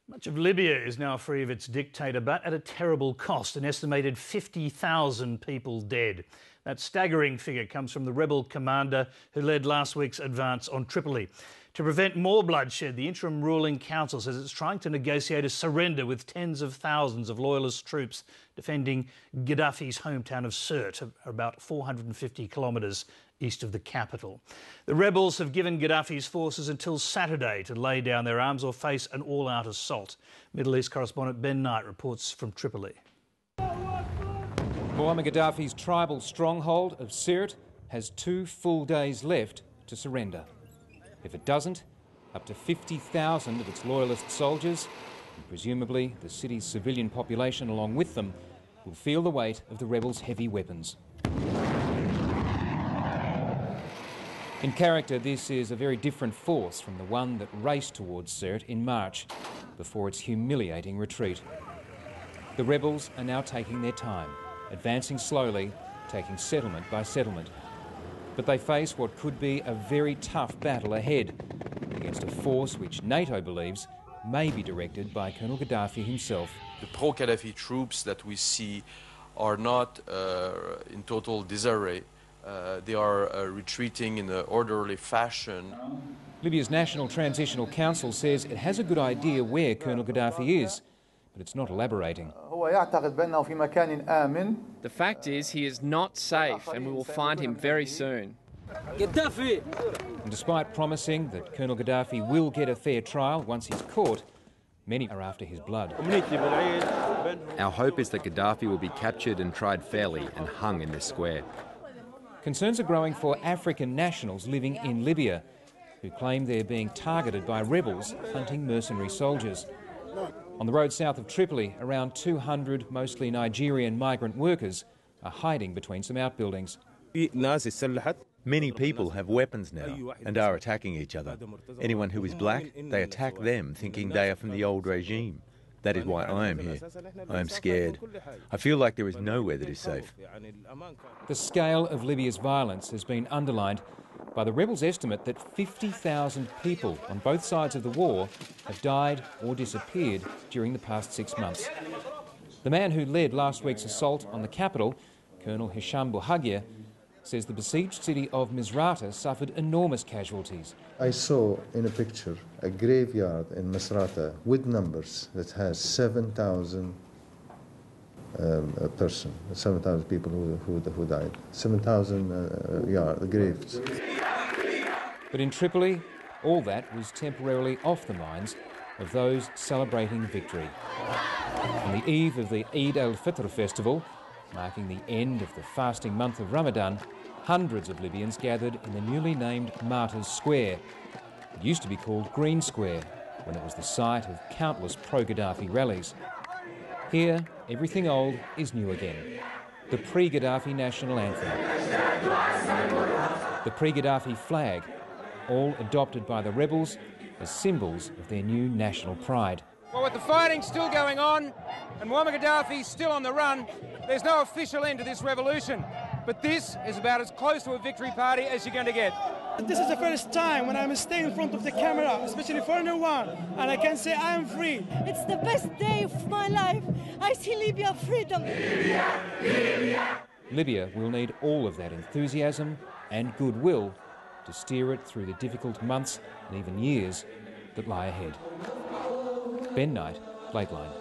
Much of Libya is now free of its dictator, but at a terrible cost, an estimated 50,000 people dead. That staggering figure comes from the rebel commander who led last week's advance on Tripoli. To prevent more bloodshed, the interim ruling council says it's trying to negotiate a surrender with tens of thousands of loyalist troops defending Gaddafi's hometown of Sirte, about 450 kilometres east of the capital. The rebels have given Gaddafi's forces until Saturday to lay down their arms or face an all-out assault. Middle East correspondent Ben Knight reports from Tripoli. Muammar Gaddafi's tribal stronghold of Sirte has 2 full days left to surrender. If it doesn't, up to 50,000 of its loyalist soldiers, and presumably the city's civilian population along with them, will feel the weight of the rebels' heavy weapons. In character, this is a very different force from the one that raced towards Sirte in March, before its humiliating retreat. The rebels are now taking their time, advancing slowly, taking settlement by settlement. But they face what could be a very tough battle ahead against a force which NATO believes may be directed by Colonel Gaddafi himself. The pro-Gaddafi troops that we see are not in total disarray. They are retreating in an orderly fashion. Libya's National Transitional Council says it has a good idea where Colonel Gaddafi is, but it's not elaborating. The fact is he is not safe and we will find him very soon. Gaddafi! And despite promising that Colonel Gaddafi will get a fair trial once he's caught, many are after his blood. Our hope is that Gaddafi will be captured and tried fairly and hung in this square. Concerns are growing for African nationals living in Libya, who claim they're being targeted by rebels hunting mercenary soldiers. On the road south of Tripoli, around 200 mostly Nigerian migrant workers are hiding between some outbuildings. Many people have weapons now and are attacking each other. Anyone who is black, they attack them, thinking they are from the old regime. That is why I am here. I am scared. I feel like there is nowhere that is safe. The scale of Libya's violence has been underlined by the rebels' estimate that 50,000 people on both sides of the war have died or disappeared during the past 6 months. The man who led last week's assault on the capital, Colonel Hisham Bouhagia, says the besieged city of Misrata suffered enormous casualties. I saw in a picture a graveyard in Misrata with numbers that has 7,000 persons, 7,000 people who died, 7,000 graves. But in Tripoli, all that was temporarily off the minds of those celebrating victory. On the eve of the Eid al-Fitr festival, marking the end of the fasting month of Ramadan, hundreds of Libyans gathered in the newly named Martyrs Square. It used to be called Green Square, when it was the site of countless pro-Gaddafi rallies. Here, everything old is new again. The pre-Gaddafi national anthem, the pre-Gaddafi flag, all adopted by the rebels as symbols of their new national pride. Well, with the fighting still going on and Muammar Gaddafi still on the run, there's no official end to this revolution. But this is about as close to a victory party as you're going to get. This is the first time when I'm staying in front of the camera, especially for no one, and I can say I'm free. It's the best day of my life. I see Libya freedom. Libya, Libya. Libya will need all of that enthusiasm and goodwill to steer it through the difficult months and even years that lie ahead. Ben Knight, Lateline.